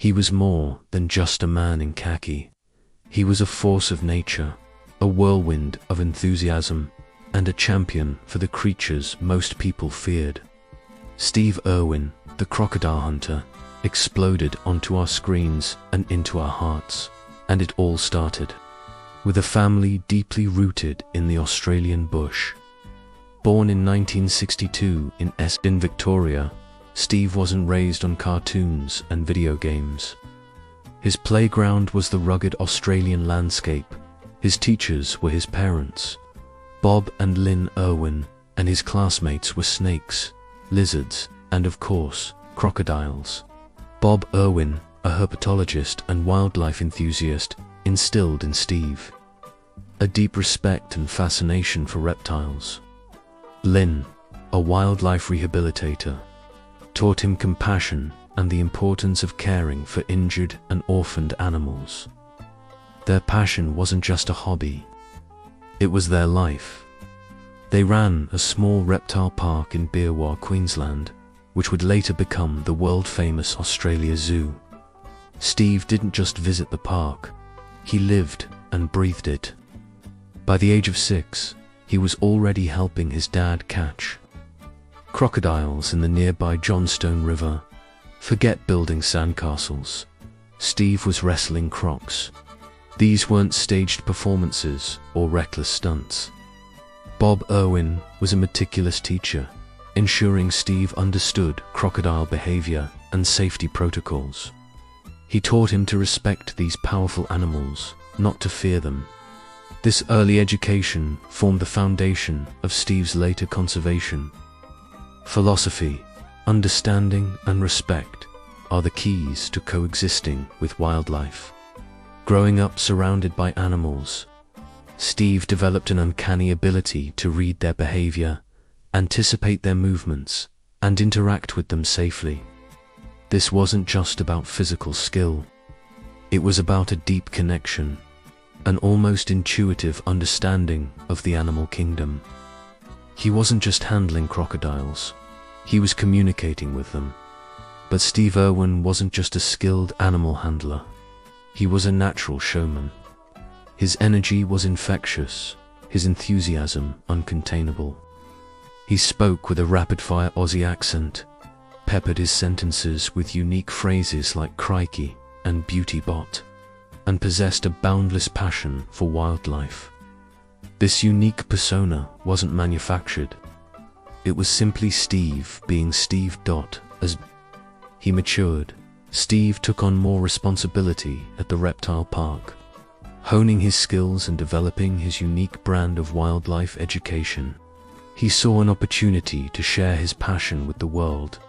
He was more than just a man in khaki. He was a force of nature, a whirlwind of enthusiasm, and a champion for the creatures most people feared. Steve Irwin, the crocodile hunter, exploded onto our screens and into our hearts, and it all started with a family deeply rooted in the Australian bush. Born in 1962 in Victoria, Steve wasn't raised on cartoons and video games. His playground was the rugged Australian landscape. His teachers were his parents, Bob and Lynn Irwin, and his classmates were snakes, lizards, and of course, crocodiles. Bob Irwin, a herpetologist and wildlife enthusiast, instilled in Steve a deep respect and fascination for reptiles. Lynn, a wildlife rehabilitator, taught him compassion and the importance of caring for injured and orphaned animals. Their passion wasn't just a hobby, it was their life. They ran a small reptile park in Beerwah, Queensland, which would later become the world-famous Australia Zoo. Steve didn't just visit the park, he lived and breathed it. By the age of 6, he was already helping his dad catch crocodiles in the nearby Johnstone River. Forget building sandcastles. Steve was wrestling crocs. These weren't staged performances or reckless stunts. Bob Irwin was a meticulous teacher, ensuring Steve understood crocodile behavior and safety protocols. He taught him to respect these powerful animals, not to fear them. This early education formed the foundation of Steve's later conservation philosophy. Understanding and respect are the keys to coexisting with wildlife. Growing up surrounded by animals, Steve developed an uncanny ability to read their behavior, anticipate their movements, and interact with them safely. This wasn't just about physical skill. It was about a deep connection, an almost intuitive understanding of the animal kingdom. He wasn't just handling crocodiles, he was communicating with them. But Steve Irwin wasn't just a skilled animal handler, he was a natural showman. His energy was infectious, his enthusiasm uncontainable. He spoke with a rapid-fire Aussie accent, peppered his sentences with unique phrases like Crikey and Beauty Bot, and possessed a boundless passion for wildlife. This unique persona wasn't manufactured. It was simply Steve being Steve. As he matured, Steve took on more responsibility at the reptile park, honing his skills and developing his unique brand of wildlife education. He saw an opportunity to share his passion with the world,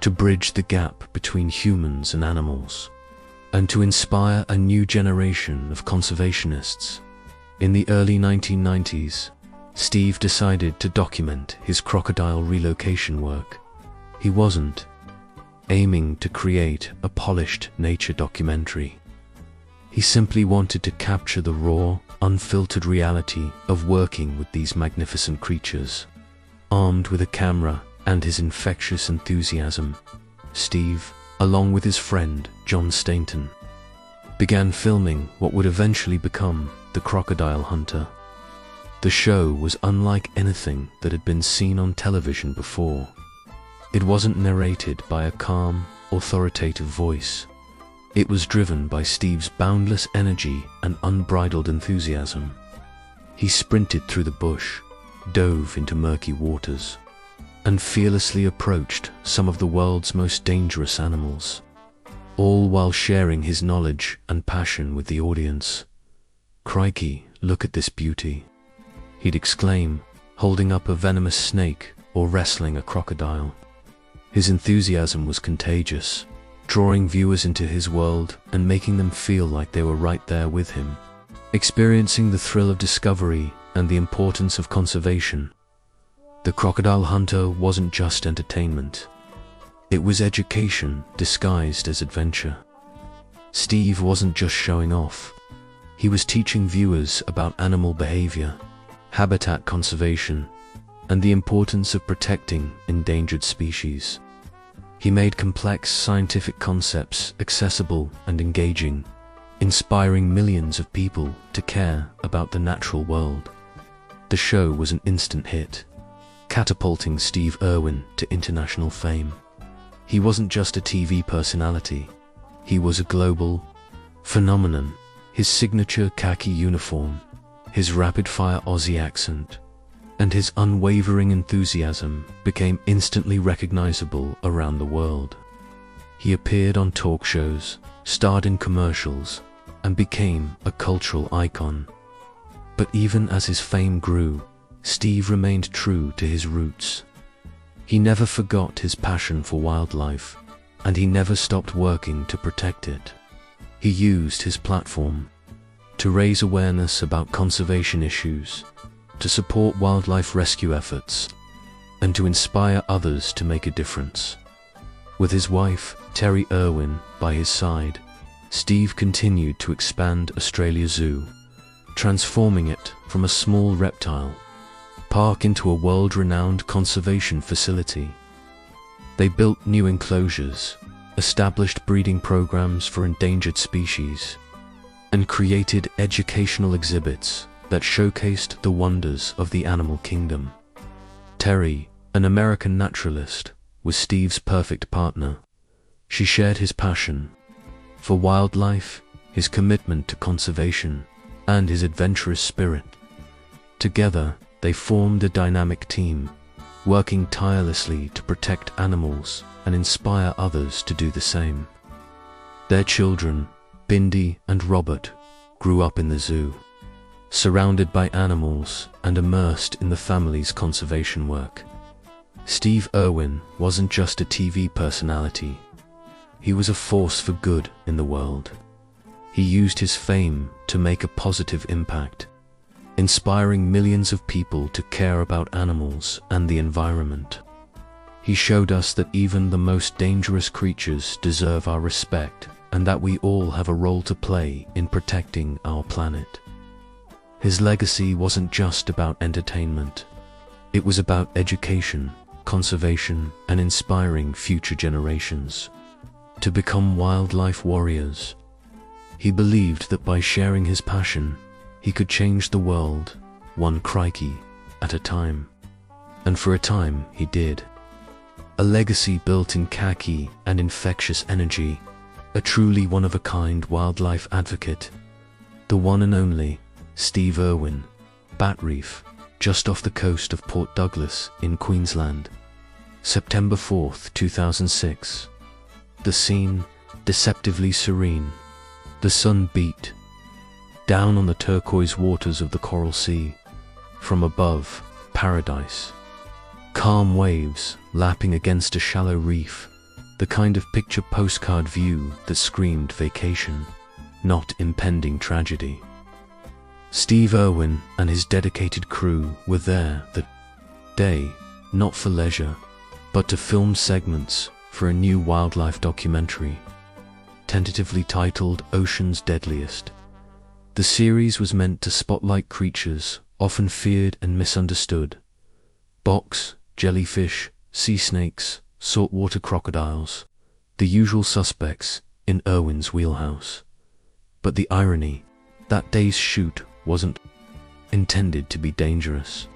to bridge the gap between humans and animals, and to inspire a new generation of conservationists. In the early 1990s, Steve decided to document his crocodile relocation work. He wasn't aiming to create a polished nature documentary. He simply wanted to capture the raw, unfiltered reality of working with these magnificent creatures. Armed with a camera and his infectious enthusiasm, Steve, along with his friend John Stainton, began filming what would eventually become The Crocodile Hunter. The show was unlike anything that had been seen on television before. It wasn't narrated by a calm, authoritative voice. It was driven by Steve's boundless energy and unbridled enthusiasm. He sprinted through the bush, dove into murky waters, and fearlessly approached some of the world's most dangerous animals, all while sharing his knowledge and passion with the audience. "Crikey, look at this beauty," he'd exclaim, holding up a venomous snake or wrestling a crocodile. His enthusiasm was contagious, drawing viewers into his world and making them feel like they were right there with him, experiencing the thrill of discovery and the importance of conservation. The Crocodile Hunter wasn't just entertainment. It was education disguised as adventure. Steve wasn't just showing off. He was teaching viewers about animal behavior, habitat conservation, and the importance of protecting endangered species. He made complex scientific concepts accessible and engaging, inspiring millions of people to care about the natural world. The show was an instant hit, catapulting Steve Irwin to international fame. He wasn't just a TV personality, he was a global phenomenon. His signature khaki uniform, his rapid-fire Aussie accent, and his unwavering enthusiasm became instantly recognizable around the world. He appeared on talk shows, starred in commercials, and became a cultural icon. But even as his fame grew, Steve remained true to his roots. He never forgot his passion for wildlife, and he never stopped working to protect it. He used his platform to raise awareness about conservation issues, to support wildlife rescue efforts, and to inspire others to make a difference. With his wife, Tamarie Irwin, by his side, Steve continued to expand Australia Zoo, transforming it from a small reptile park into a world-renowned conservation facility. They built new enclosures, established breeding programs for endangered species, and created educational exhibits that showcased the wonders of the animal kingdom. Tamarie, an American naturalist, was Steve's perfect partner. She shared his passion for wildlife, his commitment to conservation, and his adventurous spirit. Together, they formed a dynamic team, working tirelessly to protect animals and inspire others to do the same. Their children, Bindi and Robert, grew up in the zoo, surrounded by animals and immersed in the family's conservation work. Steve Irwin wasn't just a TV personality. He was a force for good in the world. He used his fame to make a positive impact, inspiring millions of people to care about animals and the environment. He showed us that even the most dangerous creatures deserve our respect and that we all have a role to play in protecting our planet. His legacy wasn't just about entertainment. It was about education, conservation, and inspiring future generations to become wildlife warriors. He believed that by sharing his passion, he could change the world, one Crikey at a time. And for a time, he did. A legacy built in khaki and infectious energy, a truly one-of-a-kind wildlife advocate, the one and only Steve Irwin, Bat Reef, just off the coast of Port Douglas in Queensland. September 4th, 2006. The scene, deceptively serene. The sun beat down on the turquoise waters of the Coral Sea. From above, paradise. Calm waves lapping against a shallow reef, the kind of picture postcard view that screamed vacation, not impending tragedy. Steve Irwin and his dedicated crew were there that day, not for leisure, but to film segments for a new wildlife documentary, tentatively titled Ocean's Deadliest. The series was meant to spotlight creatures often feared and misunderstood: box, jellyfish, sea snakes, saltwater crocodiles, the usual suspects in Irwin's wheelhouse. But the irony, that day's shoot wasn't intended to be dangerous.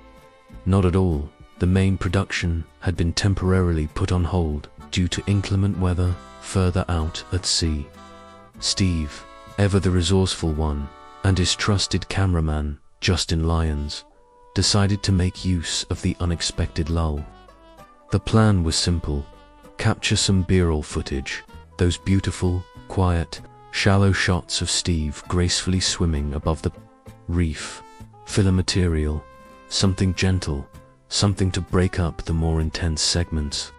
Not at all. The main production had been temporarily put on hold due to inclement weather further out at sea. Steve, ever the resourceful one, and his trusted cameraman, Justin Lyons, decided to make use of the unexpected lull. The plan was simple: capture some B-roll footage, those beautiful, quiet, shallow shots of Steve gracefully swimming above the reef, filler material, something gentle, something to break up the more intense segments.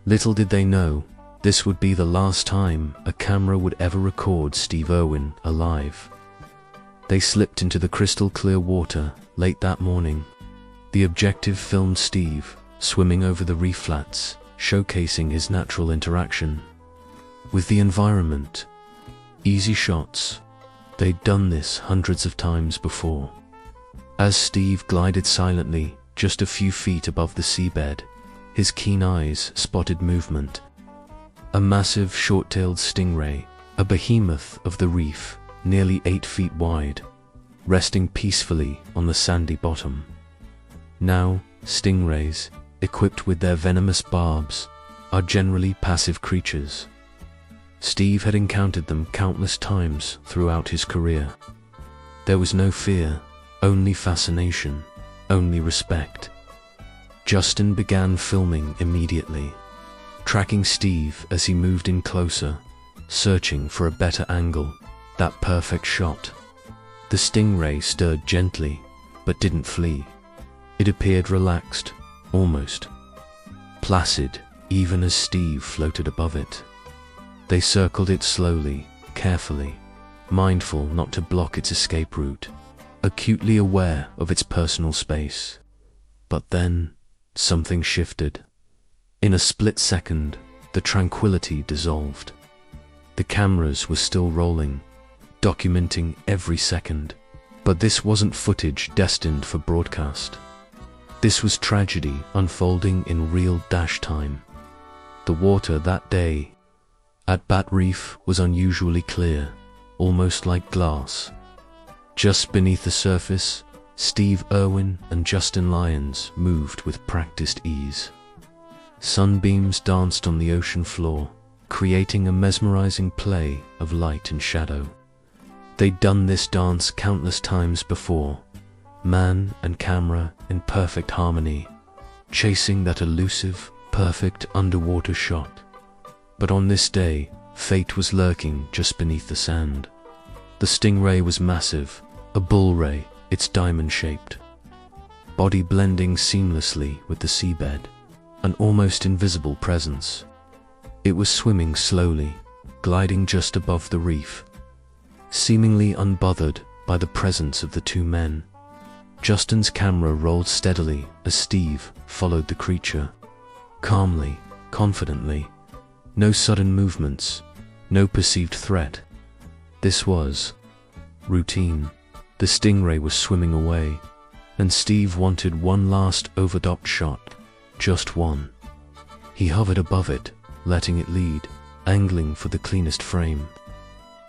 Little did they know, this would be the last time a camera would ever record Steve Irwin alive. They slipped into the crystal clear water late that morning. The objective filmed Steve swimming over the reef flats, showcasing his natural interaction with the environment. Easy shots. They'd done this hundreds of times before. As Steve glided silently just a few feet above the seabed, his keen eyes spotted movement A massive short-tailed stingray, a behemoth of the reef, nearly 8 feet wide, resting peacefully on the sandy bottom. Now, stingrays, equipped with their venomous barbs, are generally passive creatures. Steve had encountered them countless times throughout his career. There was no fear, only fascination, only respect. Justin began filming immediately, tracking Steve as he moved in closer, searching for a better angle, that perfect shot. The stingray stirred gently, but didn't flee. It appeared relaxed, almost placid, even as Steve floated above it. They circled it slowly, carefully, mindful not to block its escape route, acutely aware of its personal space. But then, something shifted. In a split second, the tranquility dissolved. The cameras were still rolling, documenting every second, but this wasn't footage destined for broadcast. This was tragedy unfolding in real dash time. The water that day at Bat Reef was unusually clear, almost like glass. Just beneath the surface, Steve Irwin and Justin Lyons moved with practiced ease. Sunbeams danced on the ocean floor, creating a mesmerizing play of light and shadow. They'd done this dance countless times before, man and camera in perfect harmony, chasing that elusive, perfect underwater shot. But on this day, fate was lurking just beneath the sand. The stingray was massive, a bull ray, its diamond-shaped body blending seamlessly with the seabed, an almost invisible presence. It was swimming slowly, gliding just above the reef, seemingly unbothered by the presence of the two men. Justin's camera rolled steadily as Steve followed the creature, calmly, confidently. No sudden movements, no perceived threat. This was routine. The stingray was swimming away, and Steve wanted one last overdocked shot, just one. He hovered above it, letting it lead, angling for the cleanest frame.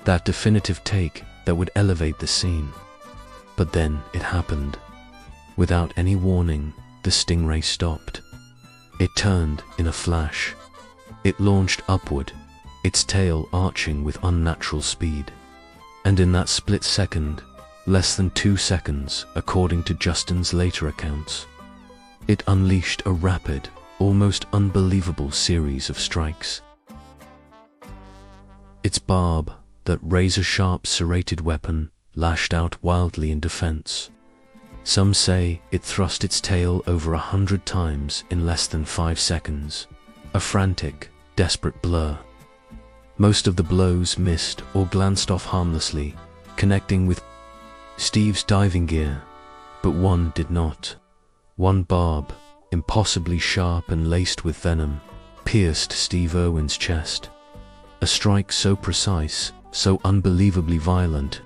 That definitive take that would elevate the scene. But then it happened. Without any warning, the stingray stopped. It turned in a flash. It launched upward, its tail arching with unnatural speed. And in that split second, less than 2 seconds according to Justin's later accounts, it unleashed a rapid, almost unbelievable series of strikes. Its barb, that razor-sharp serrated weapon, lashed out wildly in defense. Some say it thrust its tail over 100 times in less than 5 seconds, a frantic, desperate blur. Most of the blows missed or glanced off harmlessly, connecting with Steve's diving gear, but one did not. One barb, impossibly sharp and laced with venom, pierced Steve Irwin's chest. A strike so precise, so unbelievably violent,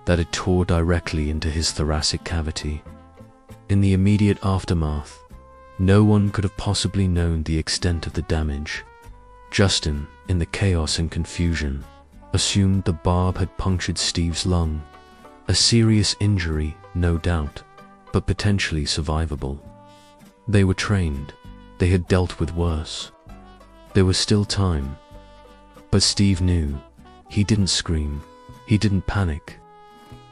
that it tore directly into his thoracic cavity. In the immediate aftermath, no one could have possibly known the extent of the damage. Justin, in the chaos and confusion, assumed the barb had punctured Steve's lung. A serious injury, no doubt, but potentially survivable. They were trained. They had dealt with worse. There was still time. But Steve knew. He didn't scream. He didn't panic.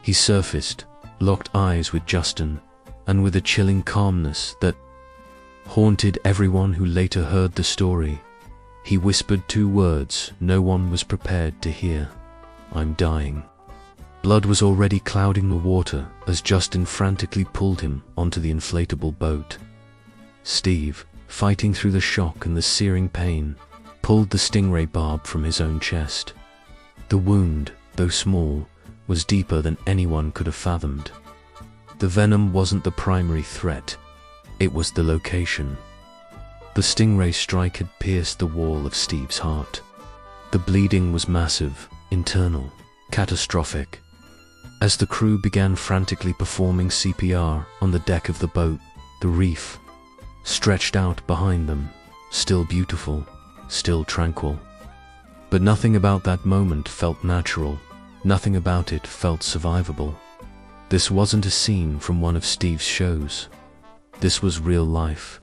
He surfaced, locked eyes with Justin, and with a chilling calmness that haunted everyone who later heard the story, he whispered 2 words no one was prepared to hear. "I'm dying." Blood was already clouding the water as Justin frantically pulled him onto the inflatable boat. Steve, fighting through the shock and the searing pain, pulled the stingray barb from his own chest. The wound, though small, was deeper than anyone could have fathomed. The venom wasn't the primary threat, it was the location. The stingray strike had pierced the wall of Steve's heart. The bleeding was massive, internal, catastrophic. As the crew began frantically performing CPR on the deck of the boat, the reef stretched out behind them, still beautiful, still tranquil. But nothing about that moment felt natural. Nothing about it felt survivable. This wasn't a scene from one of Steve's shows. This was real life,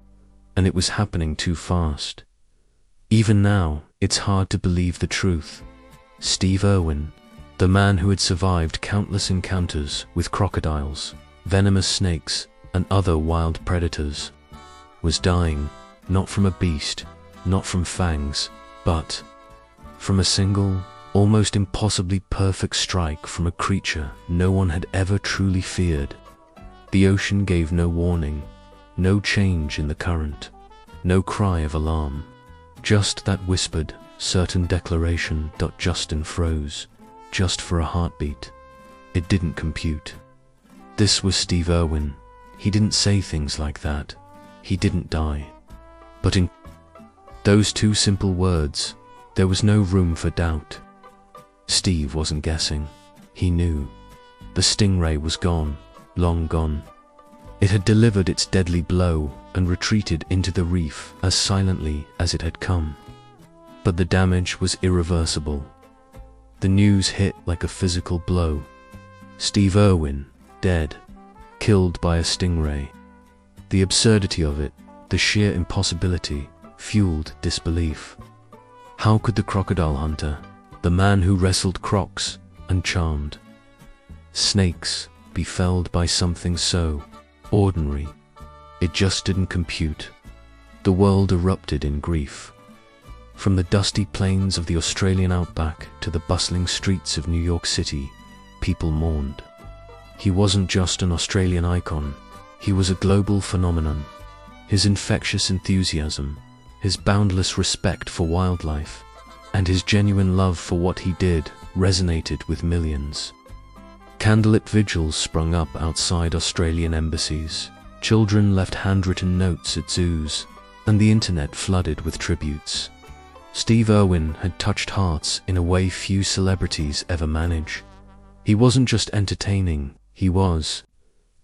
and it was happening too fast. Even now, it's hard to believe the truth. Steve Irwin, the man who had survived countless encounters with crocodiles, venomous snakes, and other wild predators, was dying, not from a beast, not from fangs, but from a single, almost impossibly perfect strike from a creature no one had ever truly feared. The ocean gave no warning, no change in the current, no cry of alarm, just that whispered, certain declaration. Justin froze, just for a heartbeat. It didn't compute. This was Steve Irwin. He didn't say things like that. He didn't die. But in those two simple words, there was no room for doubt. Steve wasn't guessing. He knew. The stingray was gone, long gone. It had delivered its deadly blow and retreated into the reef as silently as it had come. But the damage was irreversible. The news hit like a physical blow. Steve Irwin, dead, killed by a stingray. The absurdity of it, the sheer impossibility, fueled disbelief. How could the crocodile hunter, the man who wrestled crocs and charmed snakes, be felled by something so ordinary? It just didn't compute. The world erupted in grief. From the dusty plains of the Australian outback to the bustling streets of New York City, people mourned. He wasn't just an Australian icon, he was a global phenomenon. His infectious enthusiasm, his boundless respect for wildlife, and his genuine love for what he did resonated with millions. Candlelit vigils sprung up outside Australian embassies. Children left handwritten notes at zoos, and the internet flooded with tributes. Steve Irwin had touched hearts in a way few celebrities ever manage. He wasn't just entertaining, he was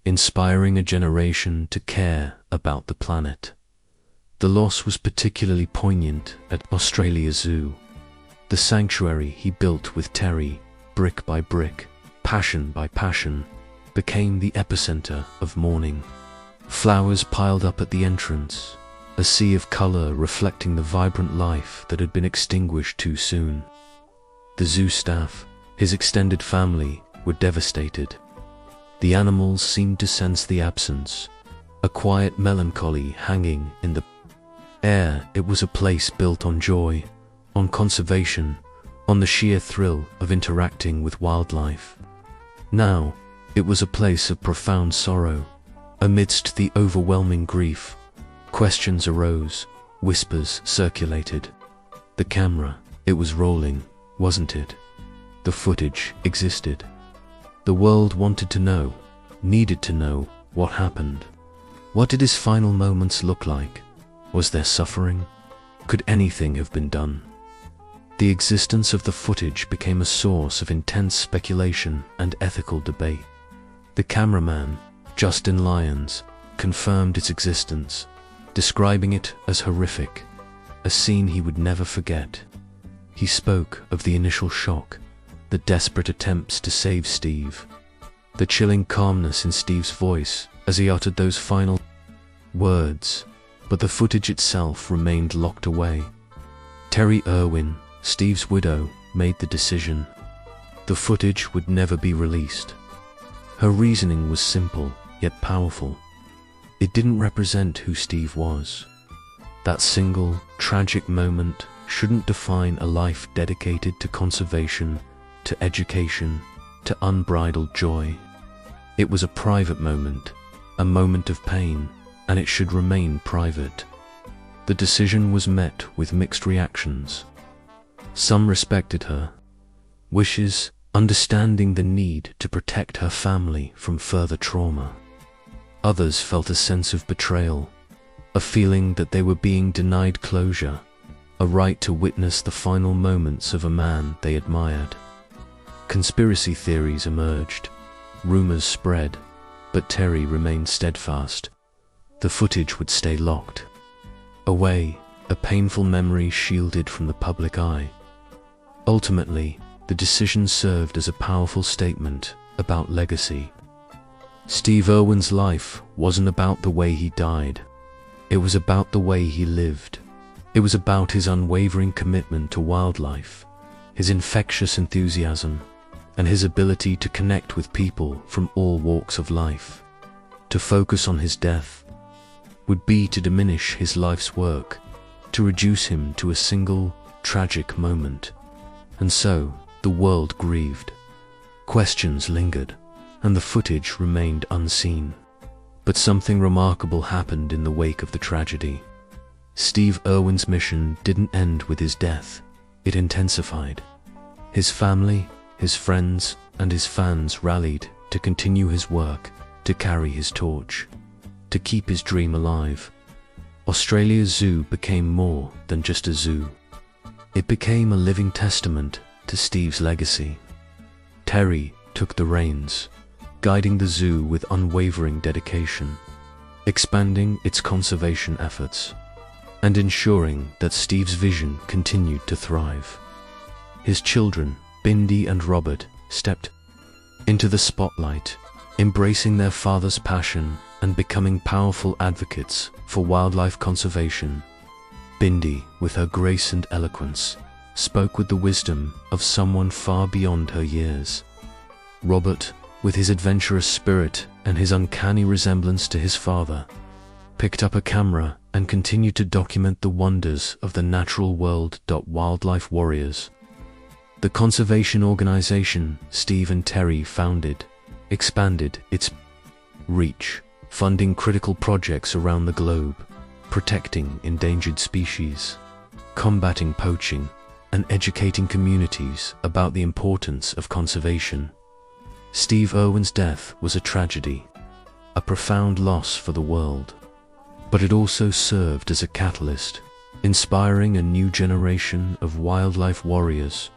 inspiring a generation to care about the planet. The loss was particularly poignant at Australia Zoo. The sanctuary he built with Terry, brick by brick, passion by passion, became the epicenter of mourning. Flowers piled up at the entrance, a sea of color reflecting the vibrant life that had been extinguished too soon. The zoo staff, his extended family, were devastated. The animals seemed to sense the absence, a quiet melancholy hanging in the air. It was a place built on joy, on conservation, on the sheer thrill of interacting with wildlife. Now, it was a place of profound sorrow. Amidst the overwhelming grief, questions arose, whispers circulated. The camera, it was rolling, wasn't it? The footage existed. The world wanted to know, needed to know, what happened. What did his final moments look like? Was there suffering? Could anything have been done? The existence of the footage became a source of intense speculation and ethical debate. The cameraman, Justin Lyons, confirmed its existence, describing it as horrific, a scene he would never forget. He spoke of the initial shock, the desperate attempts to save Steve, the chilling calmness in Steve's voice as he uttered those final words, but the footage itself remained locked away. Terry Irwin, Steve's widow, made the decision. The footage would never be released. Her reasoning was simple, yet powerful. It didn't represent who Steve was. That single, tragic moment shouldn't define a life dedicated to conservation, to education, to unbridled joy. It was a private moment, a moment of pain, and it should remain private. The decision was met with mixed reactions. Some respected her wishes, understanding the need to protect her family from further trauma. Others felt a sense of betrayal, a feeling that they were being denied closure, a right to witness the final moments of a man they admired. Conspiracy theories emerged, rumors spread, but Terry remained steadfast. The footage would stay locked away, a painful memory shielded from the public eye. Ultimately, the decision served as a powerful statement about legacy. Steve Irwin's life wasn't about the way he died. It was about the way he lived. It was about his unwavering commitment to wildlife, his infectious enthusiasm, and his ability to connect with people from all walks of life. To focus on his death would be to diminish his life's work, to reduce him to a single, tragic moment. And so, the world grieved. Questions lingered, and the footage remained unseen. But something remarkable happened in the wake of the tragedy. Steve Irwin's mission didn't end with his death. It intensified. His family, his friends, and his fans rallied to continue his work, to carry his torch, to keep his dream alive. Australia's zoo became more than just a zoo. It became a living testament to Steve's legacy. Terry took the reins, guiding the zoo with unwavering dedication, expanding its conservation efforts, and ensuring that Steve's vision continued to thrive. His children, Bindi and Robert, stepped into the spotlight, embracing their father's passion and becoming powerful advocates for wildlife conservation. Bindi, with her grace and eloquence, spoke with the wisdom of someone far beyond her years. Robert, with his adventurous spirit and his uncanny resemblance to his father, picked up a camera and continued to document the wonders of the natural world. Wildlife Warriors, the conservation organization Steve and Terry founded, expanded its reach, funding critical projects around the globe, protecting endangered species, combating poaching, and educating communities about the importance of conservation. Steve Irwin's death was a tragedy, a profound loss for the world, but it also served as a catalyst, inspiring a new generation of wildlife warriors,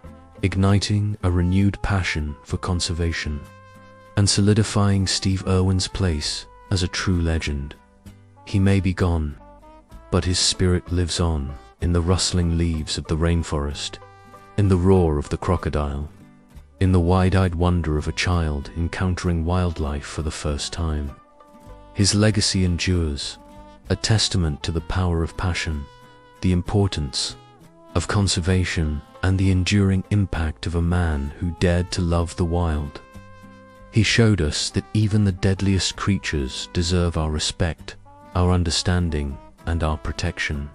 igniting a renewed passion for conservation, and solidifying Steve Irwin's place as a true legend. He may be gone, but his spirit lives on in the rustling leaves of the rainforest, in the roar of the crocodile, in the wide-eyed wonder of a child encountering wildlife for the first time. His legacy endures, a testament to the power of passion, the importance of conservation, and the enduring impact of a man who dared to love the wild. He showed us that even the deadliest creatures deserve our respect, our understanding, and our protection.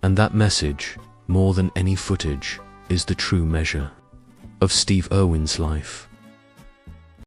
And that message, more than any footage, is the true measure of Steve Irwin's life.